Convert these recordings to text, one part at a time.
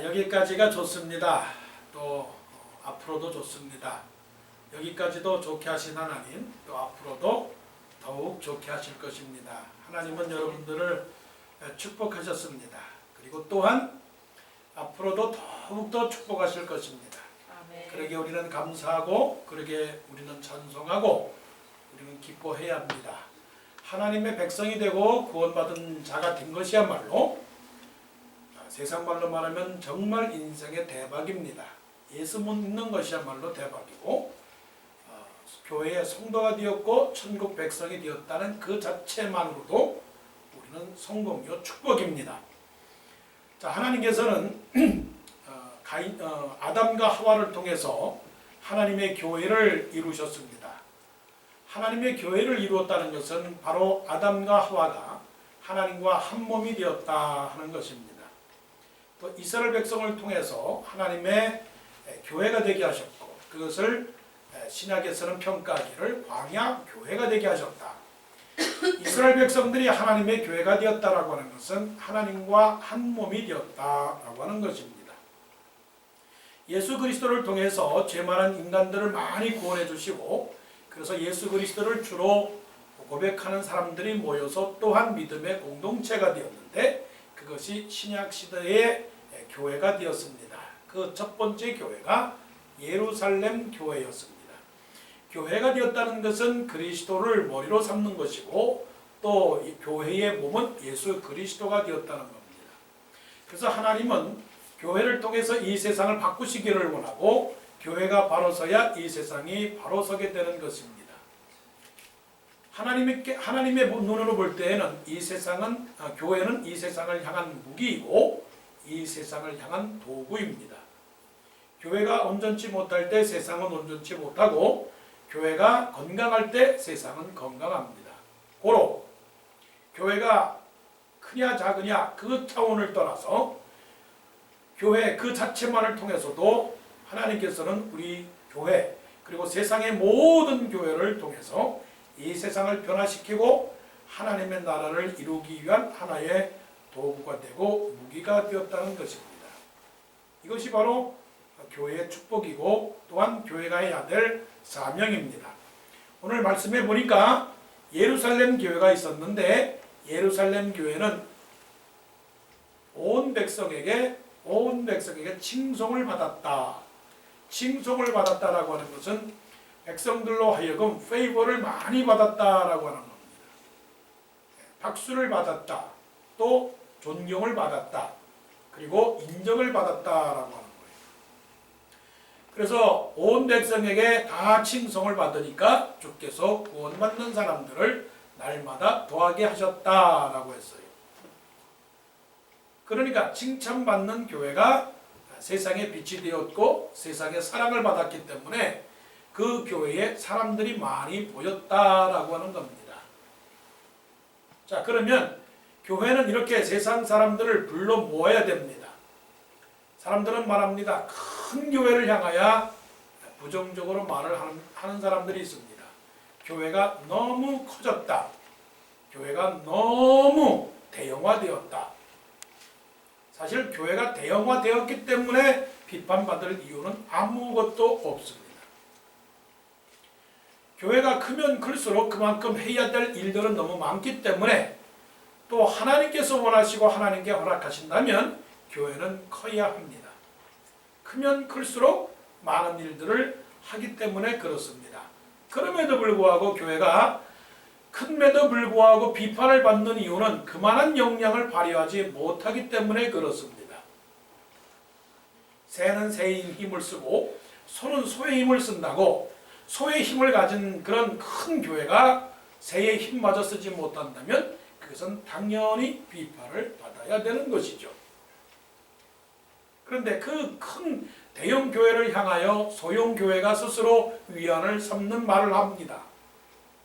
여기까지가 좋습니다. 또 앞으로도 좋습니다. 여기까지도 좋게 하신 하나님, 또 앞으로도 더욱 좋게 하실 것입니다. 하나님은 여러분들을 축복하셨습니다. 그리고 또한 앞으로도 더욱더 축복하실 것입니다. 아멘. 그러게 우리는 감사하고, 그러게 우리는 찬송하고, 우리는 기뻐해야 합니다. 하나님의 백성이 되고 구원받은 자가 된 것이야말로 세상 말로 말하면 정말 인생의 대박입니다. 예수 믿는 것이야말로 대박이고, 교회의 성도가 되었고 천국 백성이 되었다는 그 자체만으로도 우리는 성공이요 축복입니다. 자, 하나님께서는 아담과 하와를 통해서 하나님의 교회를 이루셨습니다. 하나님의 교회를 이루었다는 것은 바로 아담과 하와가 하나님과 한 몸이 되었다 하는 것입니다. 또 이스라엘 백성을 통해서 하나님의 교회가 되게 하셨고, 그것을 신약에서는 평가하기를 광야 교회가 되게 하셨다. 이스라엘 백성들이 하나님의 교회가 되었다라고 하는 것은 하나님과 한 몸이 되었다라고 하는 것입니다. 예수 그리스도를 통해서 죄 많은 인간들을 많이 구원해 주시고, 그래서 예수 그리스도를 주로 고백하는 사람들이 모여서 또한 믿음의 공동체가 되었는데, 그것이 신약 시대의 교회가 되었습니다. 그 첫 번째 교회가 예루살렘 교회였습니다. 교회가 되었다는 것은 그리스도를 머리로 삼는 것이고, 또 교회의 몸은 예수 그리스도가 되었다는 겁니다. 그래서 하나님은 교회를 통해서 이 세상을 바꾸시기를 원하고, 교회가 바로 서야 이 세상이 바로 서게 되는 것입니다. 하나님의 눈으로 볼 때에는 이 세상은, 교회는 이 세상을 향한 무기이고 이 세상을 향한 도구입니다. 교회가 온전치 못할 때 세상은 온전치 못하고, 교회가 건강할 때 세상은 건강합니다. 고로 교회가 크냐 작으냐 그 차원을 떠나서 교회 그 자체만을 통해서도 하나님께서는 우리 교회, 그리고 세상의 모든 교회를 통해서 이 세상을 변화시키고 하나님의 나라를 이루기 위한 하나의 도구가 되고 무기가 되었다는 것입니다. 이것이 바로 교회의 축복이고, 또한 교회가 해야 될 사명입니다. 오늘 말씀해 보니까 예루살렘 교회가 있었는데, 예루살렘 교회는 온 백성에게 칭송을 받았다. 칭송을 받았다라고 하는 것은 백성들로 하여금 페이버를 많이 받았다라고 하는 겁니다. 박수를 받았다, 또 존경을 받았다, 그리고 인정을 받았다라고 하는 거예요. 그래서 온 백성에게 다 칭송을 받으니까 주께서 구원받는 사람들을 날마다 더하게 하셨다라고 했어요. 그러니까 칭찬받는 교회가 세상의 빛이 되었고 세상의 사랑을 받았기 때문에 그 교회에 사람들이 많이 모였다라고 하는 겁니다. 자, 그러면 교회는 이렇게 세상 사람들을 불러 모아야 됩니다. 사람들은 말합니다. 큰 교회를 향하여 부정적으로 말을 하는 사람들이 있습니다. 교회가 너무 커졌다. 교회가 너무 대형화되었다. 사실 교회가 대형화되었기 때문에 비판받을 이유는 아무것도 없습니다. 교회가 크면 클수록 그만큼 해야 될 일들은 너무 많기 때문에, 또 하나님께서 원하시고 하나님께 허락하신다면 교회는 커야 합니다. 크면 클수록 많은 일들을 하기 때문에 그렇습니다. 그럼에도 불구하고 교회가 큰데도 불구하고 비판을 받는 이유는 그만한 역량을 발휘하지 못하기 때문에 그렇습니다. 새는 새의 힘을 쓰고 소는 소의 힘을 쓴다고, 소의 힘을 가진 그런 큰 교회가 새의 힘마저 쓰지 못한다면 그것은 당연히 비판을 받아야 되는 것이죠. 그런데 그 큰 대형 교회를 향하여 소형 교회가 스스로 위안을 삼는 말을 합니다.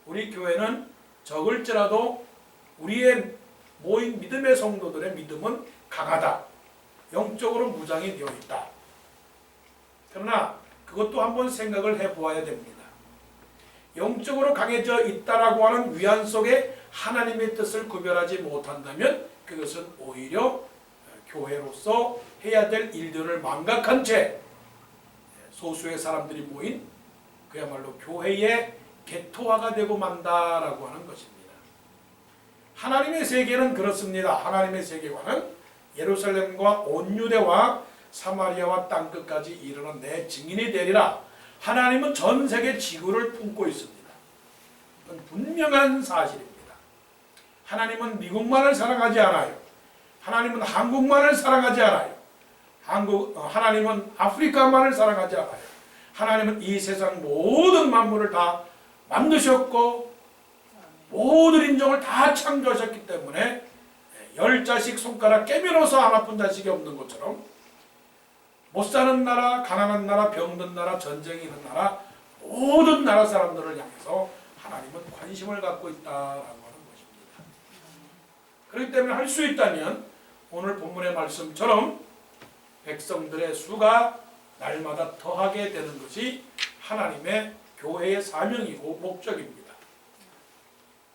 우리 교회는 적을지라도 우리의 모인 믿음의 성도들의 믿음은 강하다. 영적으로 무장이 되어 있다. 그러나 그것도 한번 생각을 해보아야 됩니다. 영적으로 강해져 있다라고 하는 위안 속에 하나님의 뜻을 구별하지 못한다면 그것은 오히려 교회로서 해야 될 일들을 망각한 채 소수의 사람들이 모인 그야말로 교회의 개토화가 되고 만다라고 하는 것입니다. 하나님의 세계는 그렇습니다. 하나님의 세계관은 예루살렘과 온 유대와 사마리아와 땅끝까지 이르는 내 증인이 되리라. 하나님은 전 세계 지구를 품고 있습니다. 이건 분명한 사실입니다. 하나님은 미국만을 사랑하지 않아요. 하나님은 한국만을 사랑하지 않아요. 하나님은 아프리카만을 사랑하지 않아요. 하나님은 이 세상 모든 만물을 다 만드셨고 모든 인종을 다 창조하셨기 때문에 10자식 손가락 깨밀어서 안 아픈 자식이 없는 것처럼 못 사는 나라, 가난한 나라, 병든 나라, 전쟁이 있는 나라 모든 나라 사람들을 향해서 하나님은 관심을 갖고 있다라고 하는 것입니다. 그렇기 때문에 할 수 있다면 오늘 본문의 말씀처럼 백성들의 수가 날마다 더하게 되는 것이 하나님의 교회의 사명이고 목적입니다.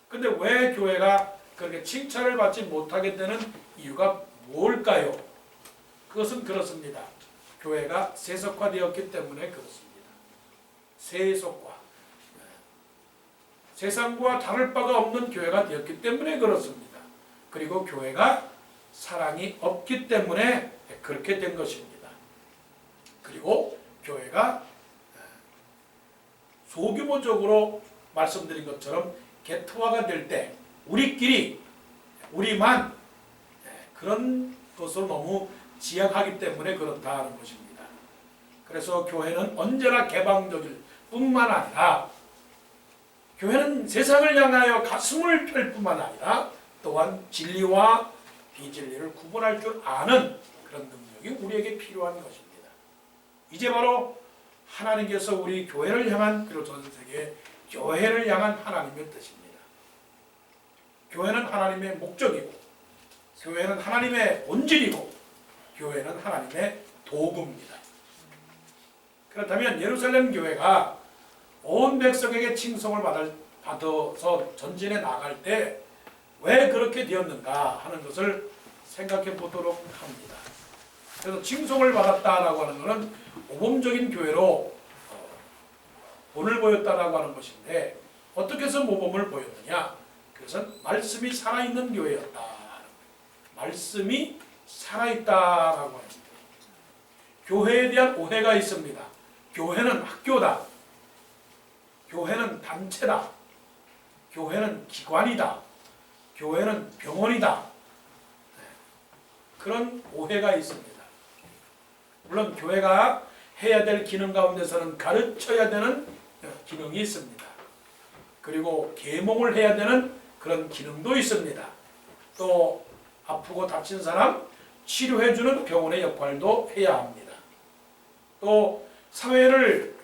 근데 왜 교회가 그렇게 칭찬을 받지 못하게 되는 이유가 뭘까요? 그것은 그렇습니다. 교회가 세속화되었기 때문에 그렇습니다. 세속화. 세상과 다를 바가 없는 교회가 되었기 때문에 그렇습니다. 그리고 교회가 사랑이 없기 때문에 그렇게 된 것입니다. 그리고 교회가 소규모적으로 말씀드린 것처럼 개토화가 될 때 우리끼리 우리만 그런 것을 너무 지향하기 때문에 그렇다는 것입니다. 그래서 교회는 언제나 개방적일 뿐만 아니라 교회는 세상을 향하여 가슴을 펼 뿐만 아니라 또한 진리와 비진리를 구분할 줄 아는 그런 능력이 우리에게 필요한 것입니다. 이제 바로 하나님께서 우리 교회를 향한 그리고 전 세계 교회를 향한 하나님의 뜻입니다. 교회는 하나님의 목적이고 교회는 하나님의 본질이고 교회는 하나님의 도구입니다. 그렇다면 예루살렘 교회가 온 백성에게 칭송을 받아서 전진해 나갈 때 왜 그렇게 되었는가 하는 것을 생각해 보도록 합니다. 그래서 칭송을 받았다라고 하는 것은 모범적인 교회로 본을 보였다라고 하는 것인데 어떻게 해서 모범을 보였느냐? 그것은 말씀이 살아있는 교회였다. 말씀이 살아있다라고 합니다. 교회에 대한 오해가 있습니다. 교회는 학교다. 교회는 단체다. 교회는 기관이다. 교회는 병원이다. 그런 오해가 있습니다. 물론 교회가 해야 될 기능 가운데서는 가르쳐야 되는 기능이 있습니다. 그리고 계몽을 해야 되는 그런 기능도 있습니다. 또 아프고 다친 사람 치료해주는 병원의 역할도 해야 합니다. 또 사회를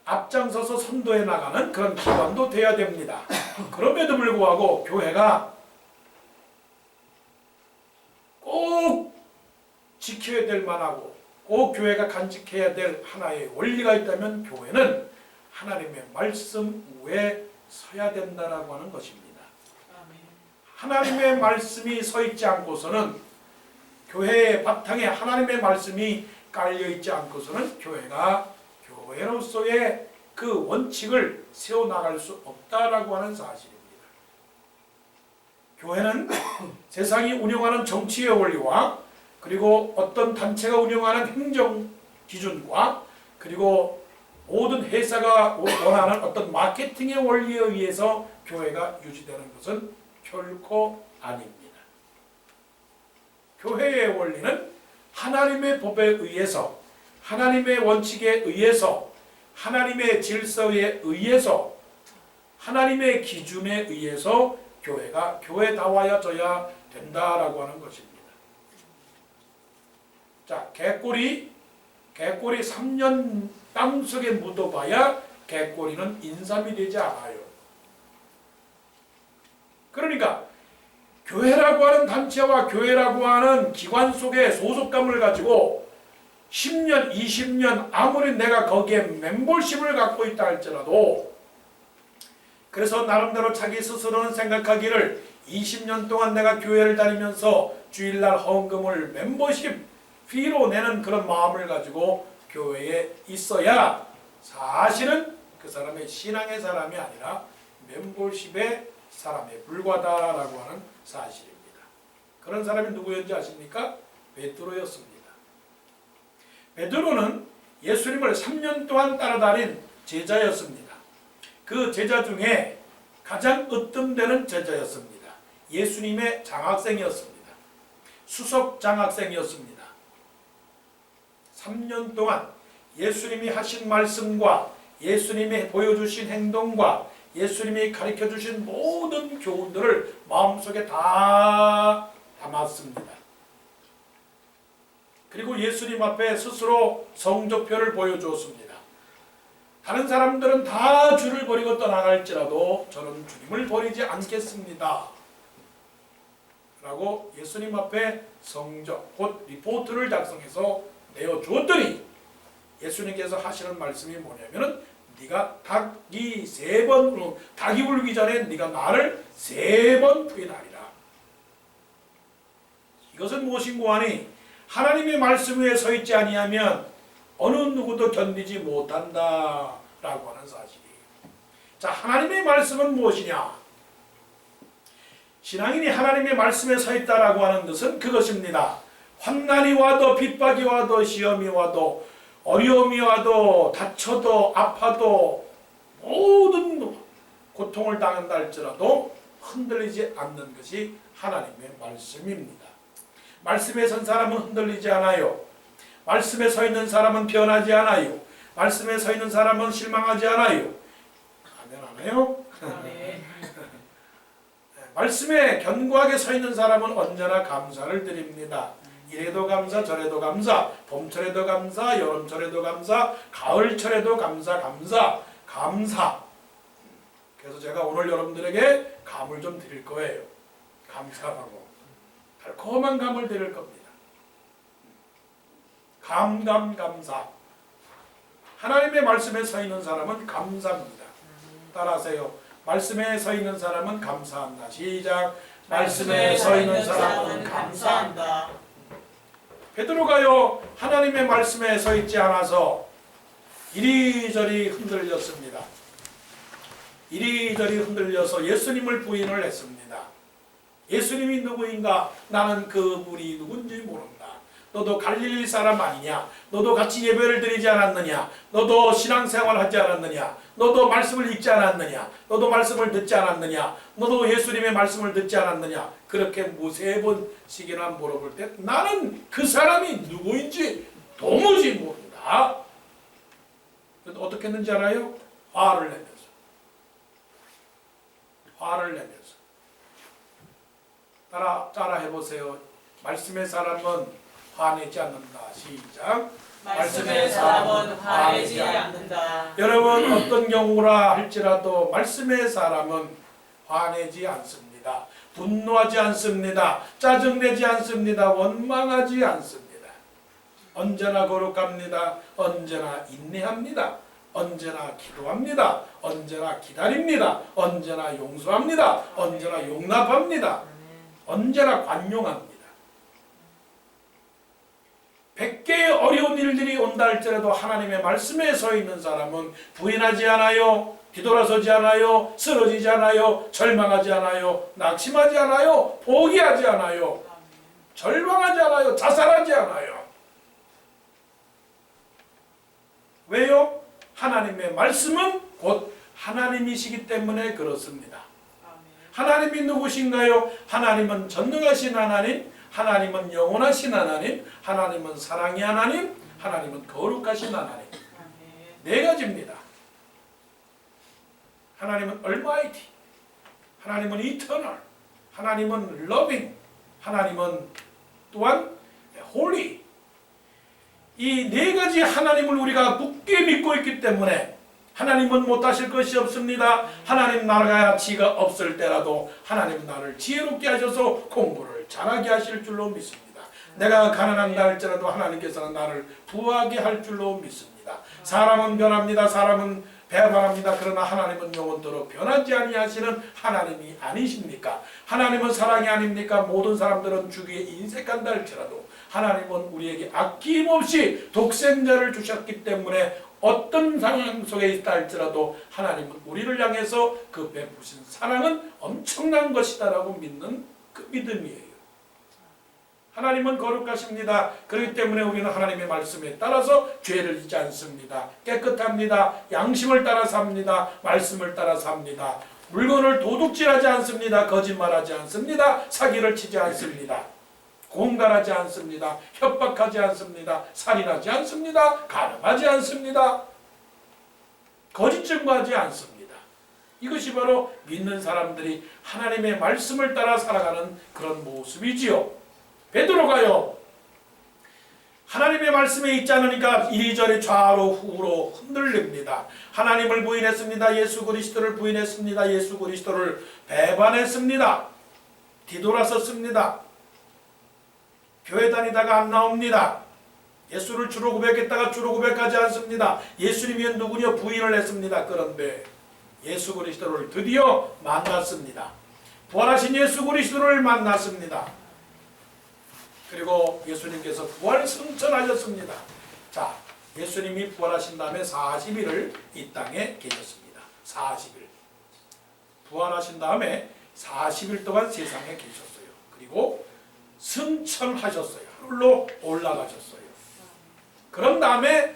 앞장서서 선도해 나가는 그런 기관도 돼야 됩니다. 그럼에도 불구하고 교회가 꼭 지켜야 될 만하고 꼭 교회가 간직해야 될 하나의 원리가 있다면 교회는 하나님의 말씀 위에 서야 된다라고 하는 것입니다. 하나님의 말씀이 서 있지 않고서는 교회의 바탕에 하나님의 말씀이 깔려 있지 않고서는 교회가 교회로서의 그 원칙을 세워나갈 수 없다라고 하는 사실입니다. 교회는 세상이 운영하는 정치의 원리와 그리고 어떤 단체가 운영하는 행정 기준과 그리고 모든 회사가 원하는 어떤 마케팅의 원리에 의해서 교회가 유지되는 것은 결코 아닙니다. 교회의 원리는 하나님의 법에 의해서 하나님의 원칙에 의해서 하나님의 질서에 의해서 하나님의 기준에 의해서 교회가 교회다워져야 된다라고 하는 것입니다. 자, 개꼬리 3년 땅속에 묻어봐야 개꼬리는 인삼이 되지 않아요. 그러니까 교회라고 하는 단체와 교회라고 하는 기관 속에 소속감을 가지고 10년, 20년 아무리 내가 거기에 멤버십을 갖고 있다 할지라도 그래서 나름대로 자기 스스로는 생각하기를 20년 동안 내가 교회를 다니면서 주일날 헌금을 멤버십 피로 내는 그런 마음을 가지고 교회에 있어야 사실은 그 사람의 신앙의 사람이 아니라 멤버십의 사람에 불과하다라고 하는 사실입니다. 그런 사람이 누구였는지 아십니까? 베드로였습니다. 베드로는 예수님을 3년 동안 따라다닌 제자였습니다. 그 제자 중에 가장 으뜸되는 제자였습니다. 예수님의 장학생이었습니다. 수석 장학생이었습니다. 3년 동안 예수님이 하신 말씀과 예수님이 보여주신 행동과 예수님이 가르쳐주신 모든 교훈들을 마음속에 다 담았습니다. 그리고 예수님 앞에 스스로 성적표를 보여주었습니다. 다른 사람들은 다 주를 버리고 떠나갈지라도 저는 주님을 버리지 않겠습니다. 라고 예수님 앞에 성적, 곧 리포트를 작성해서 내어주었더니 예수님께서 하시는 말씀이 뭐냐면은 네가 닭이 울기 전에 네가 나를 3번 부인하리라. 이것은 무엇인고 하니 하나님의 말씀 위에 서 있지 아니하면 어느 누구도 견디지 못한다 라고 하는 사실이에요. 자, 하나님의 말씀은 무엇이냐? 신앙인이 하나님의 말씀에 서 있다라고 하는 것은 그것입니다. 환난이 와도 핍박이 와도 시험이 와도 어려움이 와도 다쳐도 아파도 모든 고통을 당한다 할지라도 흔들리지 않는 것이 하나님의 말씀입니다. 말씀에 선 사람은 흔들리지 않아요. 말씀에 서 있는 사람은 변하지 않아요. 말씀에 서 있는 사람은 실망하지 않아요. 아멘 안 해요? 네. 말씀에 견고하게 서 있는 사람은 언제나 감사를 드립니다. 이래도 감사 저래도 감사, 봄철에도 감사, 여름철에도 감사, 가을철에도 감사. 그래서 제가 오늘 여러분들에게 감을 좀 드릴 거예요. 감사하고 달콤한 감을 드릴 겁니다. 감사. 하나님의 말씀에 서 있는 사람은 감사합니다. 따라하세요. 말씀에 서 있는 사람은 감사한다. 시작. 말씀에 서 있는 사람은 감사한다. 베드로가요 하나님의 말씀에 서 있지 않아서 이리저리 흔들렸습니다. 이리저리 흔들려서 예수님을 부인을 했습니다. 예수님이 누구인가? 나는 그분이 누군지 모른다. 너도 갈릴리 사람 아니냐? 너도 같이 예배를 드리지 않았느냐? 너도 신앙생활 하지 않았느냐? 너도 말씀을 읽지 않았느냐? 너도 말씀을 듣지 않았느냐? 너도 예수님의 말씀을 듣지 않았느냐? 그렇게 3번씩이나 물어볼 때 나는 그 사람이 누구인지 도무지 모른다. 어떻게 했는지 알아요? 화를 내면서 따라 해보세요. 말씀의 사람은 화내지 않는다. 시작. 말씀의 사람은 화내지 않는다. 여러분 어떤 경우라 할지라도 말씀의 사람은 화내지 않습니다. 분노하지 않습니다. 짜증내지 않습니다. 원망하지 않습니다. 언제나 거룩합니다. 언제나 인내합니다. 언제나 기도합니다. 언제나 기다립니다. 언제나 용서합니다. 언제나 용납합니다. 언제나 관용합니다. 100개의 어려운 일들이 온다 할지라도 하나님의 말씀에 서 있는 사람은 부인하지 않아요. 뒤돌아서지 않아요. 쓰러지지 않아요. 절망하지 않아요. 낙심하지 않아요. 포기하지 않아요. 절망하지 않아요. 자살하지 않아요. 왜요? 하나님의 말씀은 곧 하나님이시기 때문에 그렇습니다. 하나님이 누구신가요? 하나님은 전능하신 하나님, 하나님은 영원하신 하나님, 하나님은 사랑의 하나님, 하나님은 거룩하신 하나님. 4가지입니다. 하나님은 Almighty, 하나님은 Eternal, 하나님은 Loving, 하나님은 또한 Holy. 이 4가지 하나님을 우리가 굳게 믿고 있기 때문에 하나님은 못하실 것이 없습니다. 하나님 나라가 지가 없을 때라도 하나님 나를 지혜롭게 하셔서 공부를 잘하게 하실 줄로 믿습니다. 내가 가난한다 할지라도 하나님께서는 나를 부하게 할 줄로 믿습니다. 사람은 변합니다. 사람은 배반합니다. 그러나 하나님은 영원토록 변하지 아니하시는 하나님이 아니십니까? 하나님은 사랑이 아닙니까? 모든 사람들은 죽기에 인색한다 할지라도 하나님은 우리에게 아낌없이 독생자를 주셨기 때문에 어떤 상황 속에 있다 할지라도 하나님은 우리를 향해서 그 베푸신 사랑은 엄청난 것이다라고 믿는 그 믿음이에요. 하나님은 거룩하십니다. 그렇기 때문에 우리는 하나님의 말씀에 따라서 죄를 짓지 않습니다. 깨끗합니다. 양심을 따라 삽니다. 말씀을 따라 삽니다. 물건을 도둑질하지 않습니다. 거짓말하지 않습니다. 사기를 치지 않습니다. 공갈하지 않습니다. 협박하지 않습니다. 살인하지 않습니다. 가늠하지 않습니다. 거짓 증거하지 않습니다. 이것이 바로 믿는 사람들이 하나님의 말씀을 따라 살아가는 그런 모습이지요. 베드로가요, 하나님의 말씀에 있지 않으니까 이리저리 좌로 우로 흔들립니다. 하나님을 부인했습니다. 예수 그리스도를 부인했습니다. 예수 그리스도를 배반했습니다. 뒤돌아섰습니다. 교회 다니다가 안 나옵니다. 예수를 주로 고백했다가 주로 고백하지 않습니다. 예수님이 누구냐 부인을 했습니다. 그런데 예수 그리스도를 드디어 만났습니다. 부활하신 예수 그리스도를 만났습니다. 그리고 예수님께서 부활 승천하셨습니다. 자, 예수님이 부활하신 다음에 40일을 이 땅에 계셨습니다. 40일. 부활하신 다음에 40일 동안 세상에 계셨어요. 그리고 승천하셨어요. 하늘로 올라가셨어요. 그런 다음에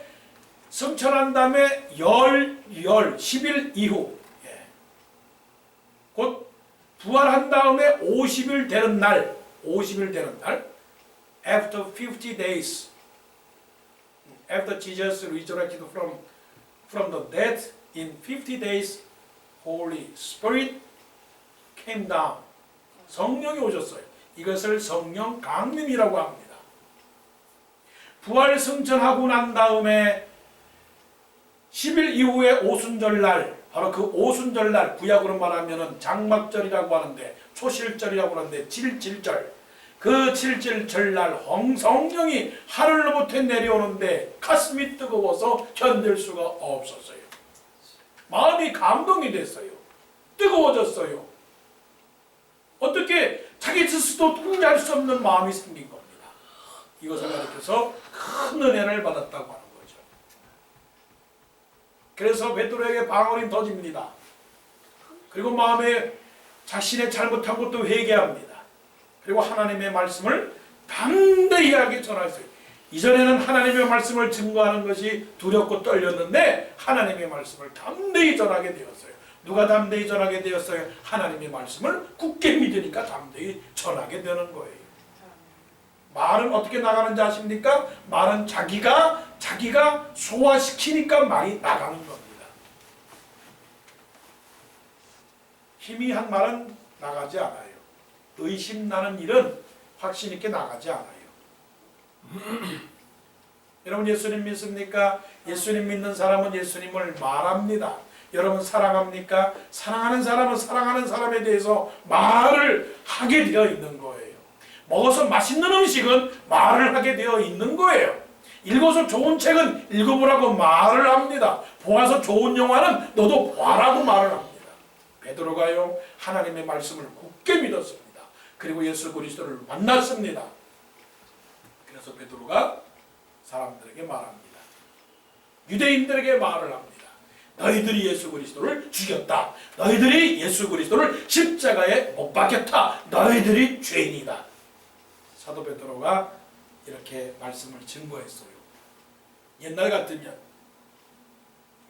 승천한 다음에 10일 이후 곧 부활한 다음에 50일 되는 날 after 50 days after Jesus resurrected from the dead in 50 days Holy Spirit came down. 성령이 오셨어요. 이것을 성령 강림이라고 합니다. 부활 승천하고 난 다음에 10일 이후에 오순절날, 바로 그 오순절날, 구약으로 말하면 장막절이라고 하는데, 초실절이라고 하는데 칠칠절, 그 칠칠절날 성령이 하늘로부터 내려오는데 가슴이 뜨거워서 견딜 수가 없었어요. 마음이 감동이 됐어요. 뜨거워졌어요. 어떻게 자기 스스로 통제할 수 없는 마음이 생긴 겁니다. 이것을 가리켜서 큰 은혜를 받았다고 하는 거죠. 그래서 베드로에게 방언이 터집니다. 그리고 마음에 자신의 잘못한 것도 회개합니다. 그리고 하나님의 말씀을 담대하게 전하세요. 이전에는 하나님의 말씀을 증거하는 것이 두렵고 떨렸는데 하나님의 말씀을 담대히 전하게 되었어요. 누가 담대히 전하게 되었어요? 하나님의 말씀을 굳게 믿으니까 담대히 전하게 되는 거예요. 말은 어떻게 나가는지 아십니까? 말은 자기가 소화시키니까 말이 나가는 겁니다. 힘이 한 말은 나가지 않아요. 의심 나는 일은 확신 있게 나가지 않아요. 여러분 예수님 믿습니까? 예수님 믿는 사람은 예수님을 말합니다. 여러분 사랑합니까? 사랑하는 사람은 사랑하는 사람에 대해서 말을 하게 되어 있는 거예요. 먹어서 맛있는 음식은 말을 하게 되어 있는 거예요. 읽어서 좋은 책은 읽어보라고 말을 합니다. 보아서 좋은 영화는 너도 보아라고 말을 합니다. 베드로가요 하나님의 말씀을 굳게 믿었습니다. 그리고 예수 그리스도를 만났습니다. 그래서 베드로가 사람들에게 말합니다. 유대인들에게 말을 합니다. 너희들이 예수 그리스도를 죽였다. 너희들이 예수 그리스도를 십자가에 못 박였다. 너희들이 죄인이다. 사도 베드로가 이렇게 말씀을 증거했어요. 옛날 같으면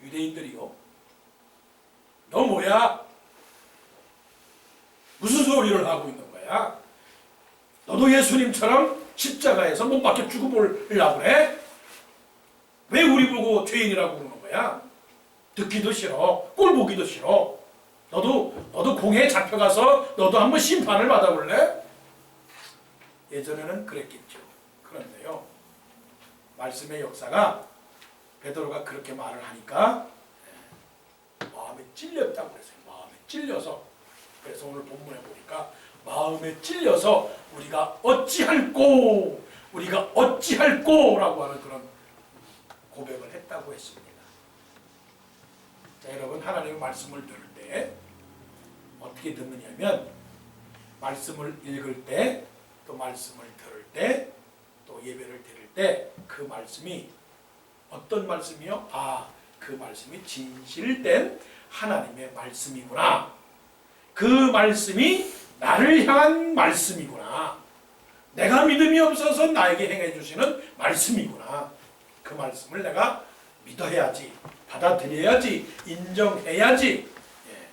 유대인들이요, 너 뭐야? 무슨 소리를 하고 있는 거야? 너도 예수님처럼 십자가에서 못 박혀 죽어보려고 그래? 왜 우리 보고 죄인이라고 그러는 거야? 듣기도 싫어. 꼴 보기도 싫어. 너도 공회에 잡혀가서 너도 한번 심판을 받아볼래? 예전에는 그랬겠죠. 그런데요, 말씀의 역사가 베드로가 그렇게 말을 하니까 마음에 찔렸다고 그랬어요. 마음에 찔려서. 그래서 오늘 본문에 보니까 마음에 찔려서 우리가 어찌할꼬 라고 하는 그런 고백을 했다고 했습니다. 자, 여러분 하나님의 말씀을 들을 때 어떻게 듣느냐면 말씀을 읽을 때 또 말씀을 들을 때 또 예배를 드릴 때 그 말씀이 어떤 말씀이요? 아, 그 말씀이 진실된 하나님의 말씀이구나. 그 말씀이 나를 향한 말씀이구나. 내가 믿음이 없어서 나에게 행해 주시는 말씀이구나. 그 말씀을 내가 믿어야지, 받아들여야지, 인정해야지. 예,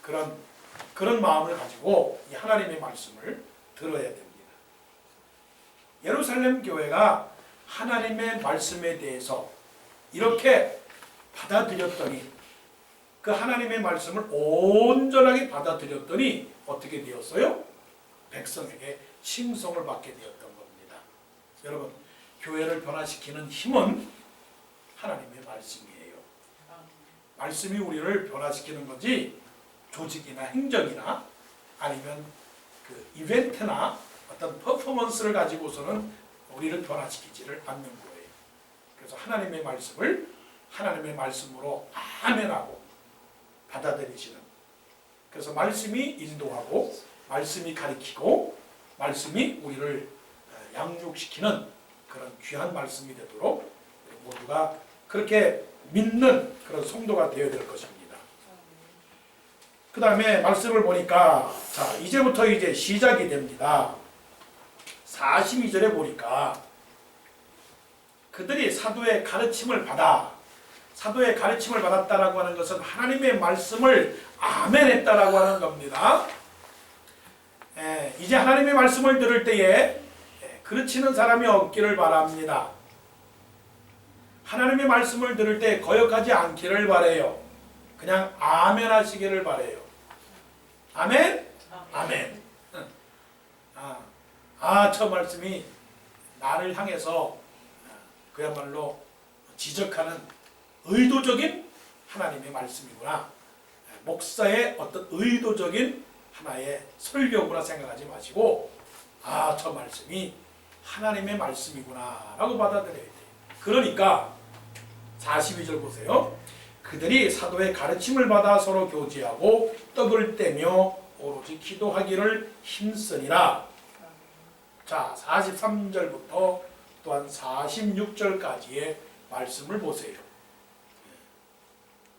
그런 마음을 가지고 이 하나님의 말씀을 들어야 됩니다. 예루살렘 교회가 하나님의 말씀에 대해서 이렇게 받아들였더니 그 하나님의 말씀을 온전하게 받아들였더니 어떻게 되었어요? 백성에게 칭송을 받게 되었던 겁니다. 여러분, 교회를 변화시키는 힘은 하나님의 말씀이에요. 말씀이 우리를 변화시키는 거지 조직이나 행정이나 아니면 그 이벤트나 어떤 퍼포먼스를 가지고서는 우리를 변화시키지를 않는 거예요. 그래서 하나님의 말씀을 하나님의 말씀으로 아멘하고 받아들이시는, 그래서 말씀이 인도하고 말씀이 가리키고 말씀이 우리를 양육시키는 그런 귀한 말씀이 되도록 우리 모두가 그렇게 믿는 그런 성도가 되어야 될 것입니다. 그 다음에 말씀을 보니까 자, 이제부터 이제 시작이 됩니다. 42절에 보니까 그들이 사도의 가르침을 받았다라고 하는 것은 하나님의 말씀을 아멘했다라고 하는 겁니다. 이제 하나님의 말씀을 들을 때에 그르치는 사람이 없기를 바랍니다. 하나님의 말씀을 들을 때 거역하지 않기를 바라요. 그냥 아멘 하시기를 바라요. 아멘? 아멘. 저 말씀이 나를 향해서 그야말로 지적하는 의도적인 하나님의 말씀이구나. 목사의 어떤 의도적인 하나의 설교구나 생각하지 마시고 저 말씀이 하나님의 말씀이구나 라고 받아들여야 돼요. 그러니까 42절 보세요. 그들이 사도의 가르침을 받아 서로 교제하고 떡을 떼며 오로지 기도하기를 힘쓰니라. 자, 43절부터 또한 46절까지의 말씀을 보세요.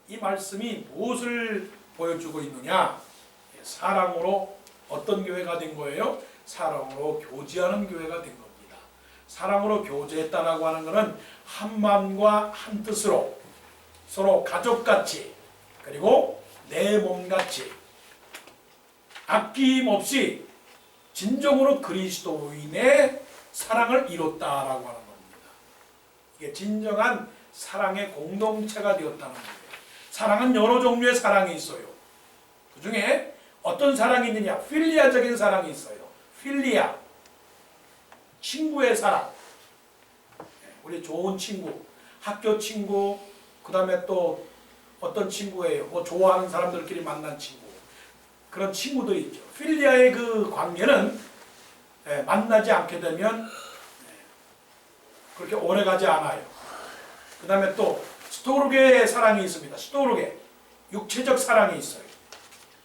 이 말씀이 무엇을 보여주고 있느냐? 사랑으로 어떤 교회가 된 거예요? 사랑으로 교제하는 교회가 된 겁니다. 사랑으로 교제했다라고 하는 것은 한 마음과 한 뜻으로 서로 가족같이 그리고 내 몸같이 아낌없이 진정으로 그리스도인의 사랑을 이뤘다라고 하는 겁니다. 이게 진정한 사랑의 공동체가 되었다는 거예요. 사랑은 여러 종류의 사랑이 있어요. 그 중에 어떤 사랑이 있느냐? 필리아적인 사랑이 있어요. 필리아, 친구의 사랑. 우리 좋은 친구, 학교 친구, 그 다음에 또 어떤 친구예요? 뭐 좋아하는 사람들끼리 만난 친구. 그런 친구들이 있죠. 필리아의 그 관계는 만나지 않게 되면 그렇게 오래가지 않아요. 그 다음에 또 스토르게의 사랑이 있습니다. 스토르게, 육체적 사랑이 있어요.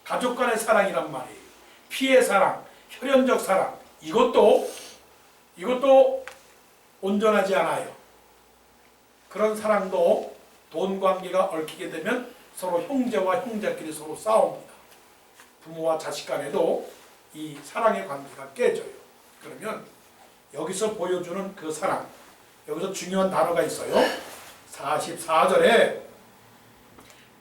가족 간의 사랑이란 말이에요. 피의 사랑, 혈연적 사랑, 이것도 온전하지 않아요. 그런 사랑도 돈 관계가 얽히게 되면 서로 형제와 형제끼리 서로 싸웁니다. 부모와 자식 간에도 이 사랑의 관계가 깨져요. 그러면 여기서 보여주는 그 사랑, 여기서 중요한 단어가 있어요. 44절에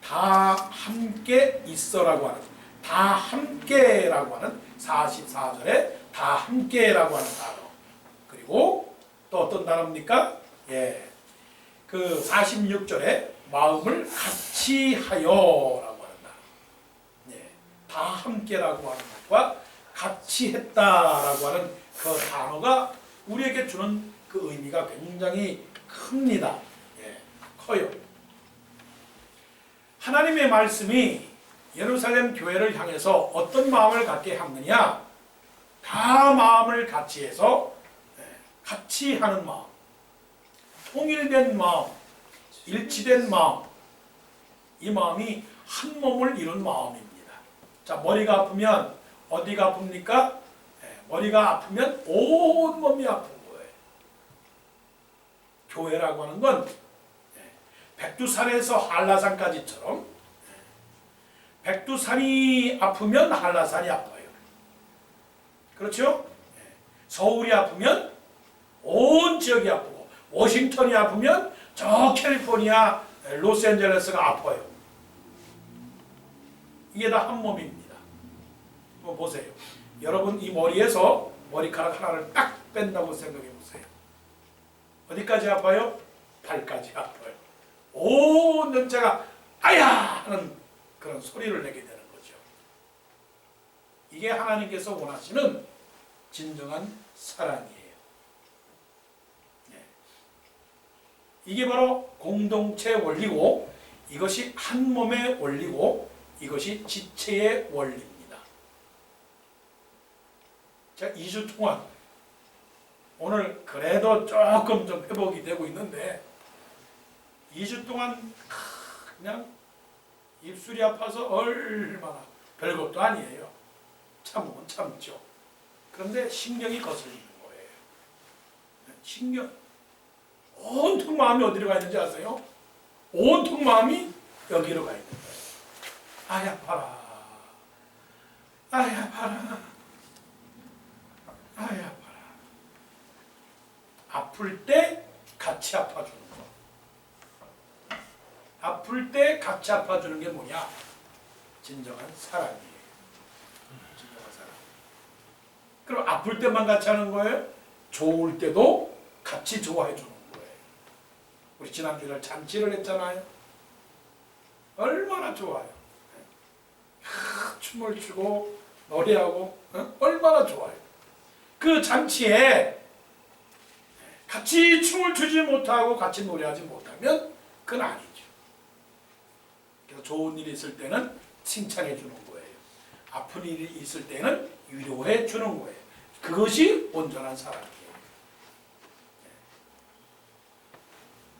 다 함께 있어라고 하는, 다 함께라고 하는 44절에 다 함께라고 하는 단어. 그리고 또 어떤 단어입니까? 그 46절에 마음을 같이 하여라고 하는 단어. 다 함께라고 하는 것과 같이 했다라고 하는 그 단어가 우리에게 주는 그 의미가 굉장히 큽니다. 커요. 하나님의 말씀이 예루살렘 교회를 향해서 어떤 마음을 갖게 하느냐? 다 마음을 같이 해서 같이 하는 마음, 통일된 마음, 일치된 마음, 이 마음이 한 몸을 이룬 마음입니다. 자, 머리가 아프면 어디가 아픕니까? 머리가 아프면 온 몸이 아픈 거예요. 교회라고 하는 건 백두산에서 한라산까지처럼 백두산이 아프면 한라산이 아파요. 그렇죠? 서울이 아프면 온 지역이 아프고 워싱턴이 아프면 저 캘리포니아 로스앤젤레스가 아파요. 이게 다 한 몸입니다. 한번 보세요. 여러분 이 머리에서 머리카락 하나를 딱 뺀다고 생각해 보세요. 어디까지 아파요? 발까지 아파요. 온 전체가 아야 하는 그런 소리를 내게 되는 거죠. 이게 하나님께서 원하시는 진정한 사랑이에요. 이게 바로 공동체 원리고 이것이 한 몸의 원리고 이것이 지체의 원리입니다. 자, 2주 동안 오늘 그래도 조금 좀 회복이 되고 있는데 2주 동안 그냥 입술이 아파서 얼마나 별것도 아니에요. 참으면 참죠. 그런데 신경이 거슬리는 거예요. 신경. 온통 마음이 어디로 가 있는지 아세요? 온통 마음이 여기로 가 있는 거예요. 아야 아파라. 아야 아파라. 아야 아파라. 아플 때 같이 아파주는 거. 아플 때 같이 아파주는 게 뭐냐? 진정한 사랑이에요. 진정한 사랑. 그럼 아플 때만 같이 하는 거예요? 좋을 때도 같이 좋아해 주는 거예요. 우리 지난주에 잔치를 했잖아요. 얼마나 좋아요. 춤을 추고 노래하고 얼마나 좋아요. 그 잔치에 같이 춤을 추지 못하고 같이 노래하지 못하면 그건 아니죠. 그래서 좋은 일이 있을 때는 칭찬해 주는 거예요. 아픈 일이 있을 때는 위로해 주는 거예요. 그것이 온전한 사랑이에요.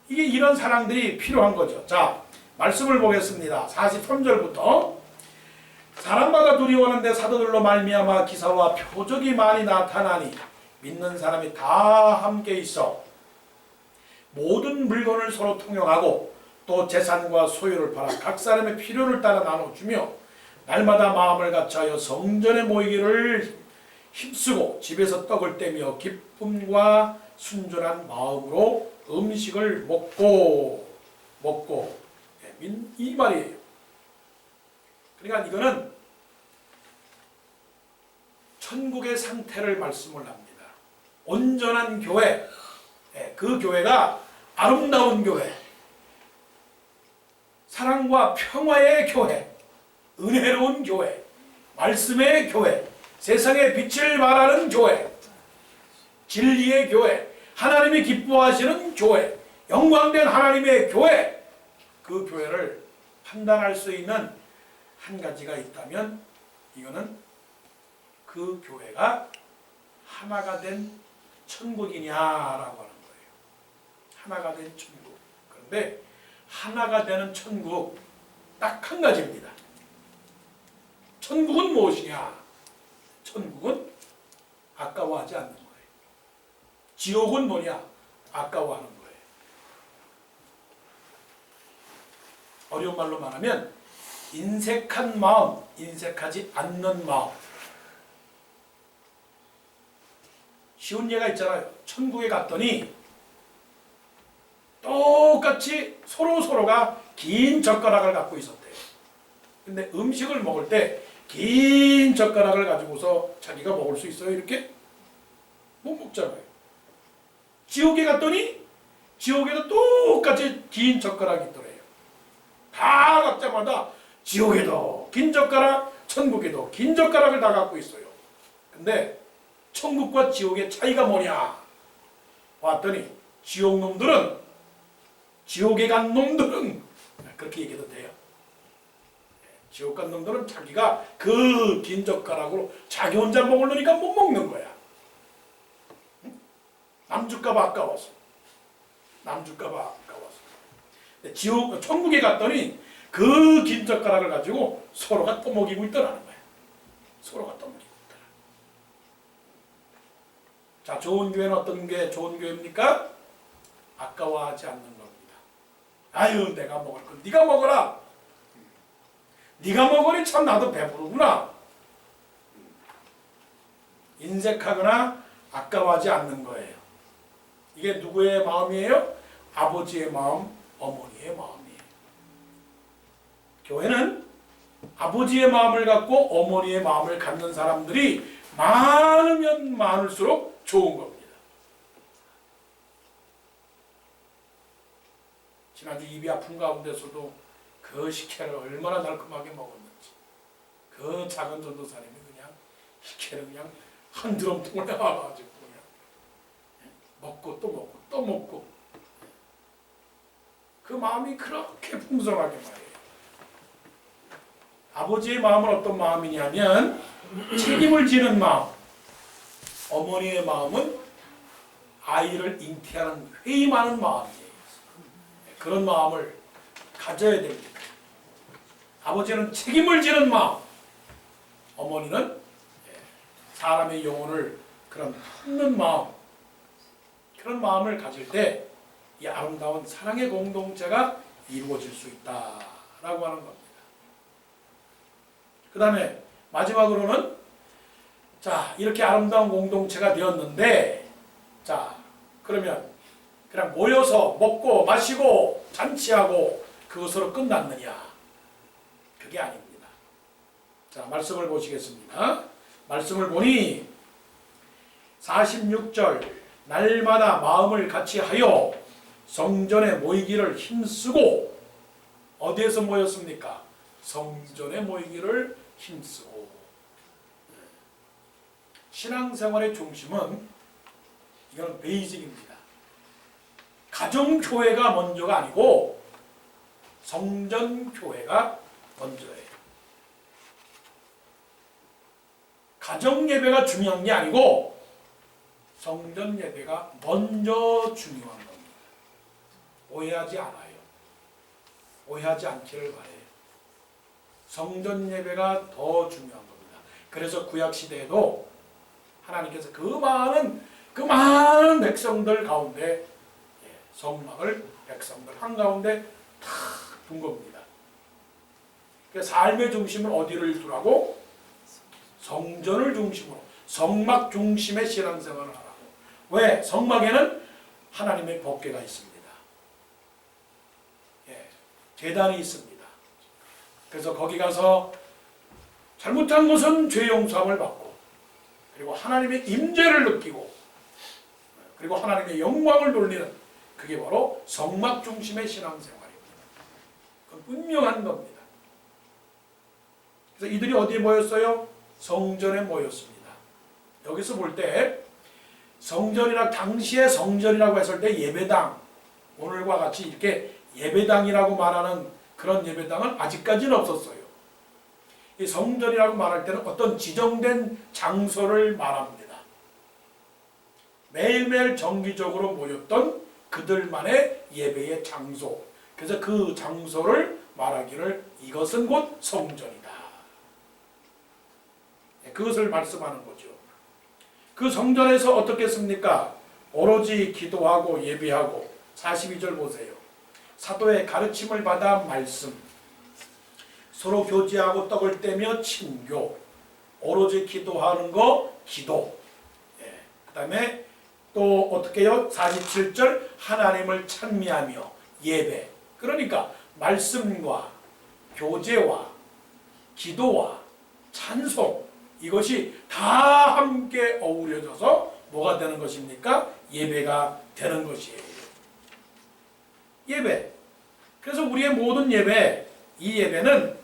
이게 이런 사랑들이 필요한 거죠. 자, 말씀을 보겠습니다. 43절부터 사람마다 두려워하는데 사도들로 말미암아 기사와 표적이 많이 나타나니 믿는 사람이 다 함께 있어 모든 물건을 서로 통용하고 또 재산과 소유를 팔아 각 사람의 필요를 따라 나눠주며 날마다 마음을 같이하여 성전에 모이기를 힘쓰고 집에서 떡을 떼며 기쁨과 순전한 마음으로 음식을 먹고 이 말이에요. 그러니까 이거는 천국의 상태를 말씀을 합니다. 온전한 교회, 그 교회가 아름다운 교회, 사랑과 평화의 교회, 은혜로운 교회, 말씀의 교회, 세상의 빛을 발하는 교회, 진리의 교회, 하나님이 기뻐하시는 교회, 영광된 하나님의 교회, 그 교회를 판단할 수 있는 한 가지가 있다면 이거는 그 교회가 하나가 된 천국이냐라고 하는 거예요. 하나가 된 천국. 그런데 하나가 되는 천국 딱 한 가지입니다. 천국은 무엇이냐? 천국은 아까워하지 않는 거예요. 지옥은 뭐냐? 아까워하는 거예요. 어려운 말로 말하면 인색한 마음, 인색하지 않는 마음. 쉬운 예가 있잖아요. 천국에 갔더니 똑같이 서로가 긴 젓가락을 갖고 있었대요. 근데 음식을 먹을 때 긴 젓가락을 가지고서 자기가 먹을 수 있어요? 이렇게? 못 먹잖아요. 지옥에 갔더니 지옥에도 똑같이 긴 젓가락이 있더래요. 다 각자마다 지옥에도 긴 젓가락, 천국에도 긴 젓가락을 다 갖고 있어요. 근데 천국과 지옥의 차이가 뭐냐? 봤더니 지옥에 간 놈들은 그렇게 얘기해도 돼요. 지옥 간 놈들은 자기가 그 긴 젓가락으로 자기 혼자 먹으려니까 못 먹는 거야. 남줄까봐 아까워서. 천국에 갔더니 그 긴 젓가락을 가지고 서로가 떠먹이고 있더라는 거예요. 서로가 떠먹이고 있더라. 자, 좋은 교회는 어떤 게 좋은 교회입니까? 아까워하지 않는 겁니다. 아유, 내가 먹을 건 네가 먹어라. 네가 먹으니 참 나도 배부르구나. 인색하거나 아까워하지 않는 거예요. 이게 누구의 마음이에요? 아버지의 마음, 어머니의 마음이에요. 교회는 아버지의 마음을 갖고 어머니의 마음을 갖는 사람들이 많으면 많을수록 좋은 겁니다. 지난주 입이 아픈 가운데서도 그 식혜를 얼마나 달콤하게 먹었는지, 그 작은 전도사님이 그냥 식혜를 그냥 한 드럼통을 나와가지고 그냥 먹고 또 먹고 또 먹고, 그 마음이 그렇게 풍성하게 말이에요. 아버지의 마음은 어떤 마음이냐면 책임을 지는 마음, 어머니의 마음은 아이를 잉태하는 회의하는 마음이에요. 그런 마음을 가져야 됩니다. 아버지는 책임을 지는 마음, 어머니는 사람의 영혼을 그런 품는 마음, 그런 마음을 가질 때 이 아름다운 사랑의 공동체가 이루어질 수 있다라고 하는 겁니다. 그 다음에 마지막으로는, 자, 이렇게 아름다운 공동체가 되었는데, 자, 그러면 그냥 모여서 먹고 마시고 잔치하고 그것으로 끝났느냐? 그게 아닙니다. 자, 말씀을 보시겠습니다. 말씀을 보니 46절, 날마다 마음을 같이 하여 성전에 모이기를 힘쓰고, 어디에서 모였습니까? 성전에 모이기를 힘쓰고. 신앙생활의 중심은, 이건 베이직입니다. 가정교회가 먼저가 아니고 성전교회가 먼저예요. 가정예배가 중요한 게 아니고 성전예배가 먼저 중요한 겁니다. 오해하지 않아요. 오해하지 않기를 바라요. 성전예배가 더 중요한 겁니다. 그래서 구약시대에도 하나님께서 그 많은 백성들 가운데 성막을 백성들 한가운데 탁 둔 겁니다. 그래서 삶의 중심을 어디를 두라고? 성전을 중심으로, 성막 중심의 신앙생활을 하라고. 왜? 성막에는 하나님의 법궤가 있습니다. 제단이 있습니다. 그래서 거기 가서 잘못한 것은 죄 용서함을 받고, 그리고 하나님의 임재를 느끼고, 그리고 하나님의 영광을 돌리는, 그게 바로 성막 중심의 신앙생활입니다. 그건 분명한 겁니다. 그래서 이들이 어디에 모였어요? 성전에 모였습니다. 여기서 볼 때 성전이라, 당시에 성전이라고 했을 때 예배당, 오늘과 같이 이렇게 예배당이라고 말하는 그런 예배당은 아직까지는 없었어요. 이 성전이라고 말할 때는 어떤 지정된 장소를 말합니다. 매일매일 정기적으로 모였던 그들만의 예배의 장소. 그래서 그 장소를 말하기를 이것은 곧 성전이다. 그것을 말씀하는 거죠. 그 성전에서 어떻게 했습니까? 오로지 기도하고 예배하고. 42절 보세요. 사도의 가르침을 받아 말씀, 서로 교제하고 떡을 떼며 친교, 오로지 기도하는 거 기도. 그 다음에 또 어떻게 해요? 47절 하나님을 찬미하며 예배. 그러니까 말씀과 교제와 기도와 찬송, 이것이 다 함께 어우러져서 뭐가 되는 것입니까? 예배가 되는 것이에요. 예배. 그래서 우리의 모든 예배, 이 예배는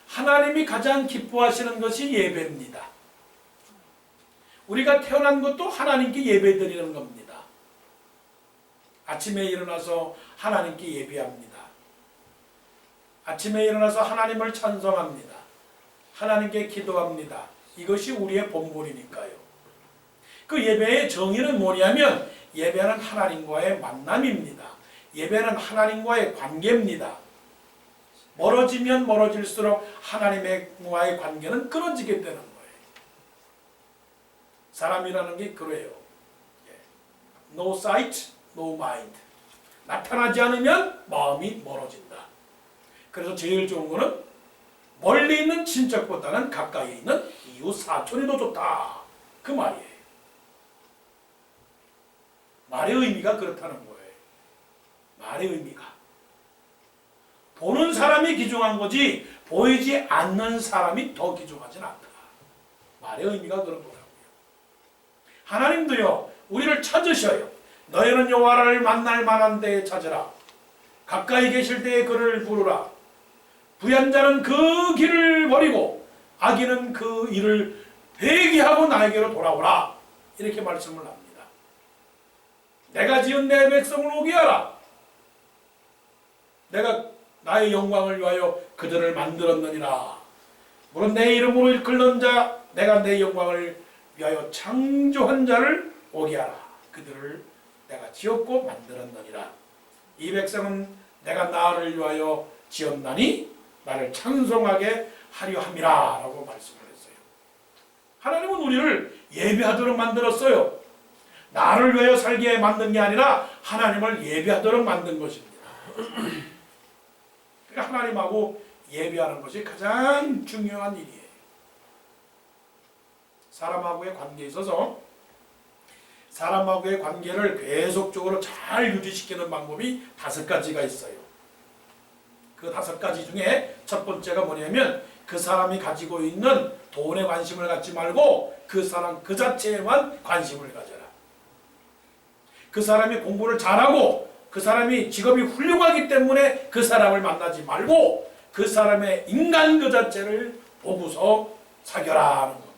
하나님이 가장 기뻐하시는 것이 예배입니다. 우리가 태어난 것도 하나님께 예배드리는 겁니다. 아침에 일어나서 하나님께 예배합니다. 아침에 일어나서 하나님을 찬송합니다. 하나님께 기도합니다. 이것이 우리의 본분이니까요. 그 예배의 정의는 뭐냐면 예배는 하나님과의 만남입니다. 예배는 하나님과의 관계입니다. 멀어지면 멀어질수록 하나님과의 관계는 끊어지게 되는 거예요. 사람이라는 게 그래요. No sight, no mind. 나타나지 않으면 마음이 멀어진다. 그래서 제일 좋은 거는 멀리 있는 친척보다는 가까이 있는 이웃 사촌이 더 좋다. 그 말이에요. 말의 의미가 그렇다는 거예요. 말의 의미가. 보는 사람이 귀중한 거지 보이지 않는 사람이 더 귀중하진 않다. 말의 의미가 그런 거라고요. 하나님도요, 우리를 찾으셔요. 너희는 여호와를 만날 만한 데에 찾으라. 가까이 계실 때에 그를 부르라. 부한 자는 그 길을 버리고 악인은 그 일을 회개하고 나에게로 돌아오라. 이렇게 말씀을 합니다. 내가 지은 내 백성을 오게 하라. 내가 나의 영광을 위하여 그들을 만들었느니라. 물론 내 이름으로 일컫는 자, 내가 내 영광을 위하여 창조한 자를 오게 하라. 그들을 내가 지었고 만들었느니라. 이 백성은 내가 나를 위하여 지었나니 나를 찬송하게 하려 함이라 라고 말씀을 했어요. 하나님은 우리를 예배하도록 만들었어요. 나를 위하여 살게 만든 게 아니라 하나님을 예배하도록 만든 것입니다. 그러니까 하나님하고 예배하는 것이 가장 중요한 일이에요. 사람하고의 관계에 있어서 사람하고의 관계를 계속적으로 잘 유지시키는 방법이 5가지가 있어요. 그 5가지 중에 첫 번째가 뭐냐면 그 사람이 가지고 있는 돈에 관심을 갖지 말고 그 사람 그 자체에만 관심을 가져라. 그 사람이 공부를 잘하고 그 사람이 직업이 훌륭하기 때문에 그 사람을 만나지 말고 그 사람의 인간 그 자체를 보고서 사귀라 하는 겁니다.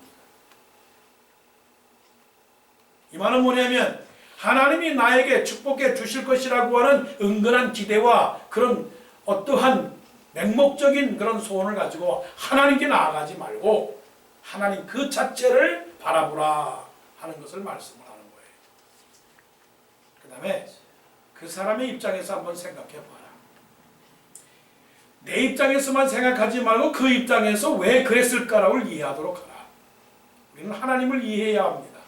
이 말은 뭐냐면 하나님이 나에게 축복해 주실 것이라고 하는 은근한 기대와 그런 어떠한 맹목적인 그런 소원을 가지고 하나님께 나아가지 말고 하나님 그 자체를 바라보라 하는 것을 말씀을 하는 거예요. 그 다음에 그 사람의 입장에서 한번 생각해 봐라. 내 입장에서만 생각하지 말고 그 입장에서 왜 그랬을까라고 이해하도록 하라. 우리는 하나님을 이해해야 합니다.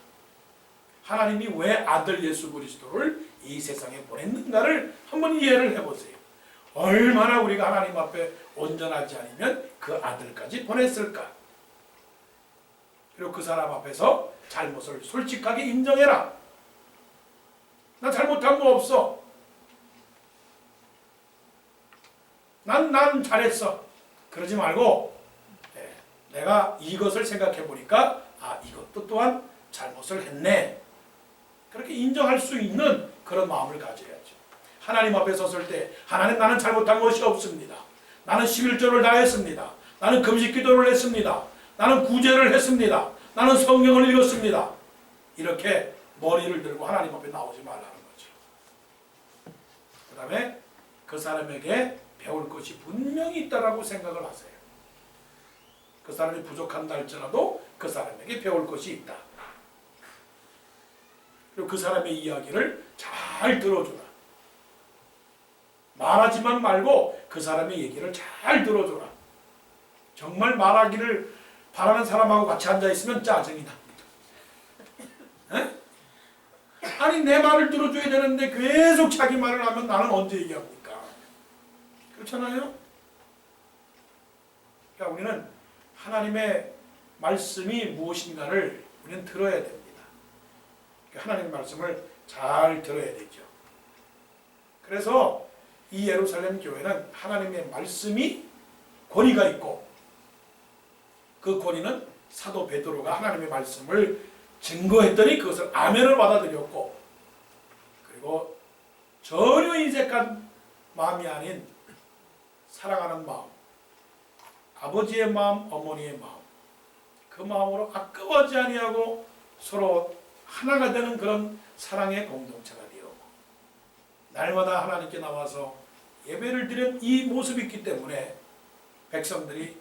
하나님이 왜 아들 예수 그리스도를 이 세상에 보냈는가를 한번 이해를 해보세요. 얼마나 우리가 하나님 앞에 온전하지 않으면 그 아들까지 보냈을까? 그리고 그 사람 앞에서 잘못을 솔직하게 인정해라. 나 잘못한 거 없어. 난 잘했어. 그러지 말고 내가 이것을 생각해 보니까 이것도 또한 잘못을 했네. 그렇게 인정할 수 있는 그런 마음을 가져야죠. 하나님 앞에 섰을 때 하나님 나는 잘못한 것이 없습니다. 나는 11조를 다 했습니다. 나는 금식 기도를 했습니다. 나는 구제를 했습니다. 나는 성경을 읽었습니다. 이렇게 머리를 들고 하나님 앞에 나오지 말라는 거죠. 그 다음에 그 사람에게 배울 것이 분명히 있다라고 생각을 하세요. 그 사람이 부족한다 할지라도 그 사람에게 배울 것이 있다. 그리고 그 사람의 이야기를 잘 들어주라. 말하지만 말고 그 사람의 얘기를 잘 들어줘라. 정말 말하기를 바라는 사람하고 같이 앉아있으면 짜증이 납니다. 아니 내 말을 들어줘야 되는데 계속 자기 말을 하면 나는 언제 얘기합니까? 그렇잖아요? 그러니까 우리는 하나님의 말씀이 무엇인가를 우리는 들어야 됩니다. 하나님의 말씀을 잘 들어야 되죠. 그래서 이 예루살렘 교회는 하나님의 말씀이 권위가 있고 그 권위는 사도 베드로가 하나님의 말씀을 증거했더니 그것을 아멘을 받아들였고 그리고 전혀 인색한 마음이 아닌 사랑하는 마음, 아버지의 마음, 어머니의 마음 그 마음으로 아까워하지 아니하고 서로 하나가 되는 그런 사랑의 공동체가 되어 날마다 하나님께 나와서 예배를 드린 이 모습이 있기 때문에 백성들이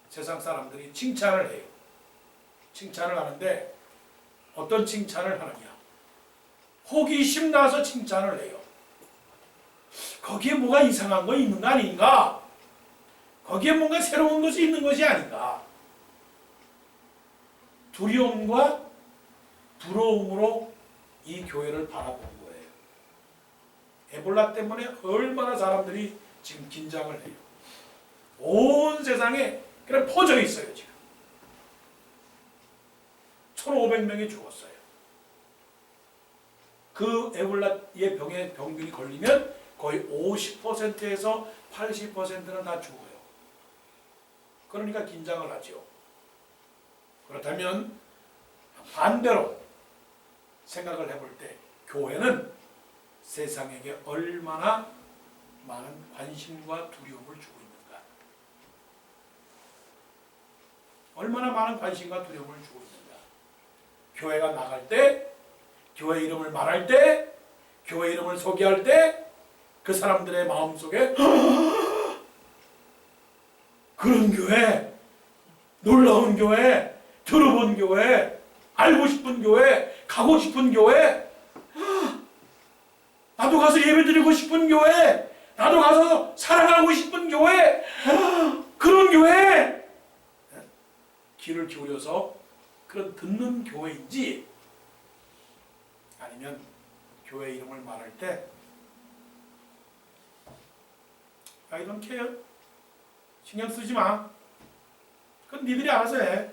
세상 사람들이 칭찬을 해요. 칭찬을 하는데 어떤 칭찬을 하느냐? 호기심 나서 칭찬을 해요. 거기에 뭐가 이상한 거 있는 거 아닌가? 거기에 뭔가 새로운 것이 있는 것이 아닌가? 두려움과 부러움으로 이 교회를 바라본 거예요. 에볼라 때문에 얼마나 사람들이 지금 긴장을 해요. 온 세상에 그냥 퍼져 있어요. 지금 1,500명이 죽었어요. 그 에볼라의 병에 병균이 걸리면 거의 50%에서 80%는 다 죽어요. 그러니까 긴장을 하죠. 그렇다면 반대로 생각을 해볼 때 교회는 세상에게 얼마나 많은 관심과 두려움을 주고 있는가? 얼마나 많은 관심과 두려움을 주고 있는가? 교회가 나갈 때, 교회 이름을 말할 때, 교회 이름을 소개할 때 그 사람들의 마음속에 그런 교회, 놀라운 교회, 들어본 교회, 알고 싶은 교회, 가고 싶은 교회, 나도 가서 예배드리고 싶은 교회, 나도 가서 사랑하고 싶은 교회, 그런 교회, 귀를 기울여서 그런 듣는 교회인지, 아니면 교회 이름을 말할 때 I don't care, 신경 쓰지 마, 그건 니들이 알아서 해,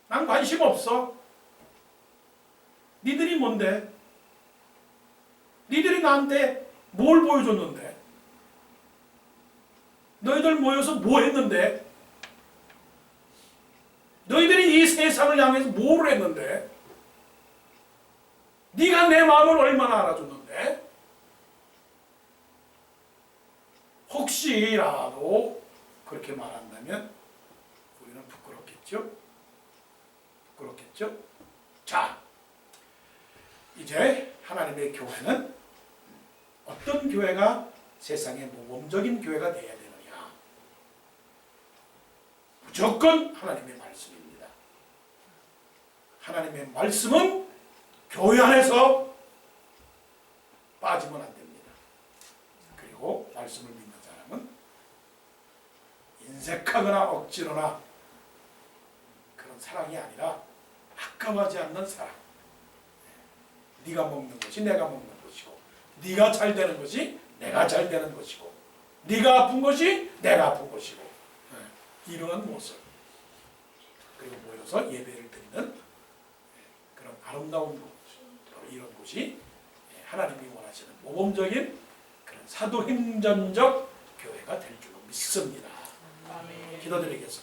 난 관심 없어, 니들이 뭔데, 니들이 나한테 뭘 보여줬는데, 너희들 모여서 뭐 했는데, 너희들이 이 세상을 향해서 뭘 했는데, 네가 내 마음을 얼마나 알아줬는데, 혹시라도 그렇게 말한다면 우리는 부끄럽겠죠? 부끄럽겠죠? 자, 이제 하나님의 교회는 어떤 교회가 세상의 모범적인 교회가 되어야 되느냐? 무조건 하나님의 말씀입니다. 하나님의 말씀은 교회 안에서 빠지면 안 됩니다. 그리고 말씀을 믿는 사람은 인색하거나 억지로나 그런 사랑이 아니라 아까워하지 않는 사랑. 네가 먹는 것이 내가 먹는 것이고, 네가 잘 되는 것이 내가 잘 되는 것이고, 네가 아픈 것이 내가 아픈 것이고, 이러한 모습. 그리고 모여서 예배를 드리는 그런 아름다운 곳, 이런 곳이 하나님이 원하시는 모범적인 그런 사도행전적 교회가 될 줄 믿습니다. 아멘. 기도드리겠습니다.